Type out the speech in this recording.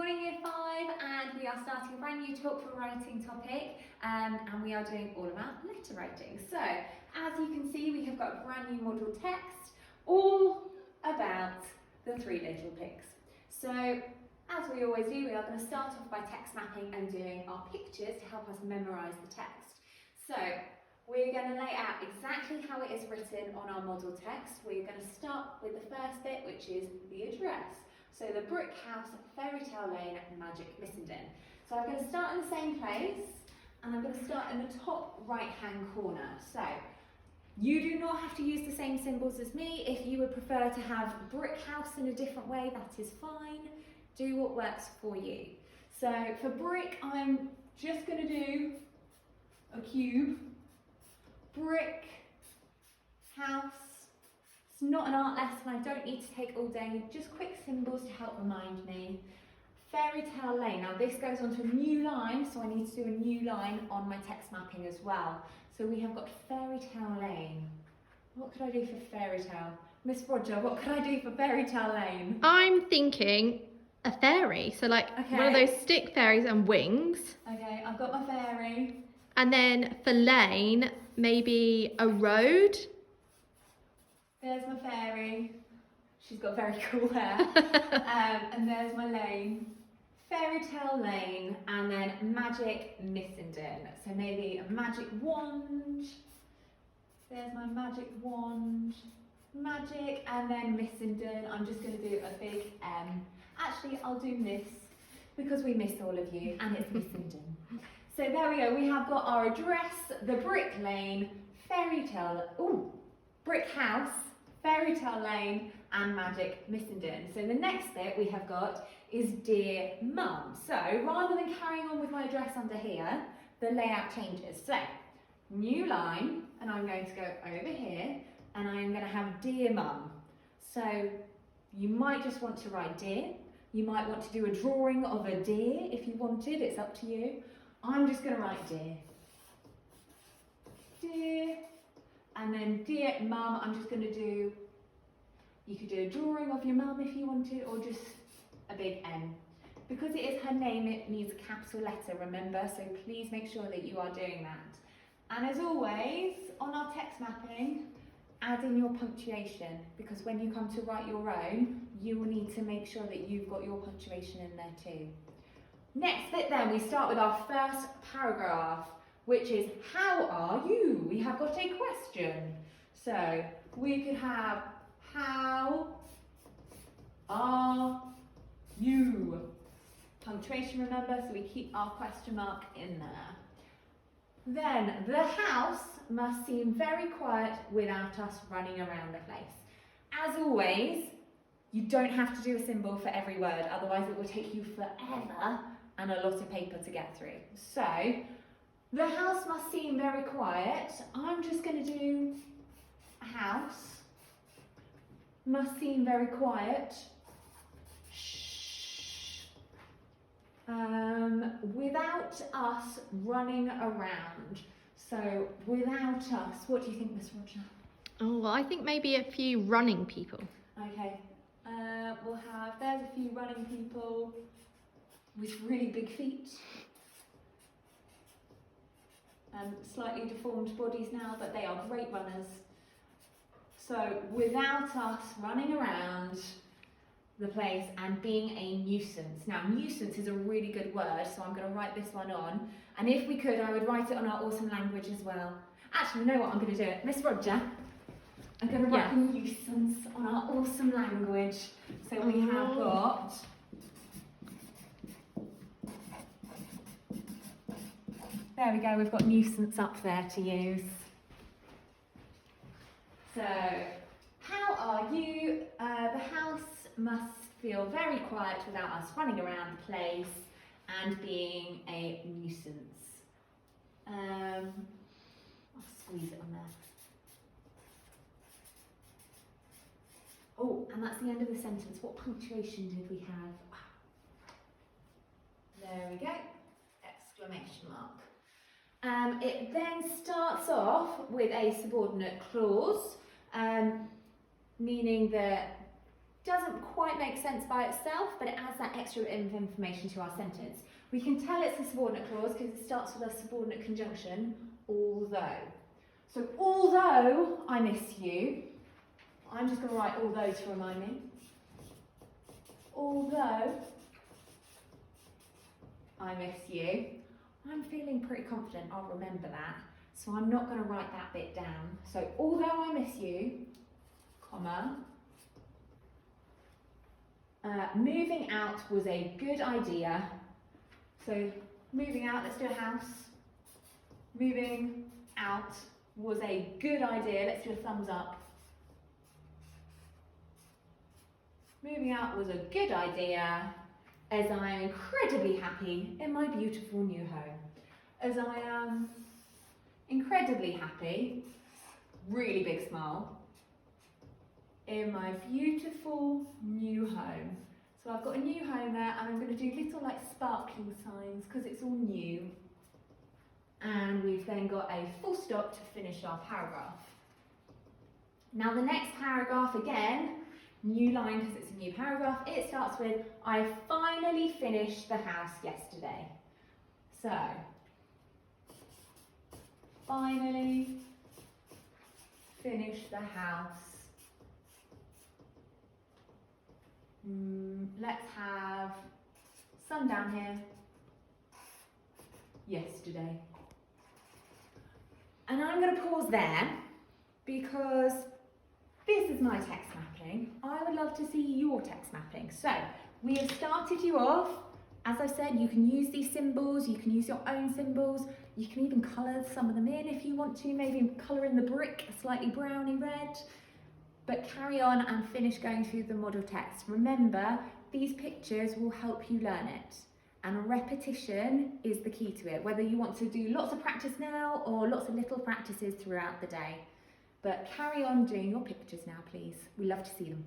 morning Year 5, and we are starting a brand new talk for writing topic, and we are doing all about letter writing. So as you can see, we have got a brand new model text all about the three little pigs. So as we always do, we are going to start off by text mapping and doing our pictures to help us memorise the text. So we're going to lay out exactly how it is written on our model text. We're going to start with the first bit, which is the address. So the Brick House, Fairy Tale Lane, Magic Missenden. So I'm going to start in the same place, and I'm going to start in the top right-hand corner. So you do not have to use the same symbols as me. If you would prefer to have Brick House in a different way, that is fine. Do what works for you. So for brick, I'm just going to do a cube. Brick house. It's not an art lesson, I don't need to take all day, just quick symbols to help remind me. Fairy Tale Lane, now this goes onto a new line, so I need to do a new line on my text mapping as well. So we have got Fairy Tale Lane. What could I do for Fairy Tale? Miss Roger, what could I do for Fairy Tale Lane? I'm thinking a fairy, so like one of those stick fairies and wings. Okay, I've got my fairy. And then for lane, maybe a road. There's my fairy. She's got very cool hair. And there's my lane. Fairy Tale Lane, and then Magic Missenden. So maybe a magic wand. There's my magic wand. Magic, and then Missenden. I'm just going to do a big M. Actually, I'll do Miss, because we miss all of you, and it's Missenden. So there we go. We have got our address, the Brick Lane, Fairy Tale, Brick House, Fairy Tale Lane, and Magic Missenden. So the next bit we have got is Dear Mum. So rather than carrying on with my address under here, the layout changes. So new line, and I'm going to go over here, and I'm going to have Dear Mum. So you might just want to write dear. You might want to do a drawing of a deer if you wanted, it's up to you. I'm just going to write dear. Dear. And then Dear Mum, I'm just going to do, you could do a drawing of your mum if you wanted, or just a big M. Because it is her name, it needs a capital letter, remember, so please make sure that you are doing that. And as always, on our text mapping, add in your punctuation, because when you come to write your own, you will need to make sure that you've got your punctuation in there too. Next bit then, we start with our first paragraph, which is, how are you? We have got a question. So we could have, how are you? Punctuation, remember, so we keep our question mark in there. Then, the house must seem very quiet without us running around the place. As always, you don't have to do a symbol for every word, otherwise it will take you forever and a lot of paper to get through. So, the house must seem very quiet. I'm just going to do a house must seem very quiet. Shh. Without us running around. So, without us, what do you think, Miss Roger? Oh, well, I think maybe a few running people. Okay, we'll have, there's a few running people with really big feet. Slightly deformed bodies now, but they are great runners. So without us running around the place and being a nuisance. Now nuisance is a really good word, so I'm going to write this one on. And if we could, I would write it on our awesome language as well. Actually, you know what, I'm going to do it. Miss Roger, I'm going to write a nuisance on our awesome language. So we have got... There we go, we've got nuisance up there to use. So, how are you? The house must feel very quiet without us running around the place and being a nuisance. I'll squeeze it on there. Oh, and that's the end of the sentence. What punctuation did we have? There we go, exclamation mark. It then starts off with a subordinate clause, meaning that doesn't quite make sense by itself, but it adds that extra bit of information to our sentence. We can tell it's a subordinate clause because it starts with a subordinate conjunction, although. So although I miss you, I'm just going to write although to remind me. Although I miss you, I'm feeling pretty confident I'll remember that. So I'm not going to write that bit down. So although I miss you, comma, moving out was a good idea. So moving out, let's do a house. Moving out was a good idea. Let's do a thumbs up. Moving out was a good idea as I am incredibly happy in my beautiful new home. As I am incredibly happy, really big smile, in my beautiful new home. So I've got a new home there and I'm going to do little like sparkling signs because it's all new. And we've then got a full stop to finish our paragraph. Now the next paragraph again, new line because it's a new paragraph, it starts with, I finally finished the house yesterday. So, finally finished the house. Let's have sun down here. Yesterday. And I'm going to pause there because this is my text mapping. I would love to see your text mapping. So we have started you off. As I said, you can use these symbols, you can use your own symbols, you can even colour some of them in if you want to, maybe colour in the brick a slightly browny red. But carry on and finish going through the model text. Remember, these pictures will help you learn it. And repetition is the key to it, whether you want to do lots of practice now or lots of little practices throughout the day. But carry on doing your pictures now, please. We love to see them.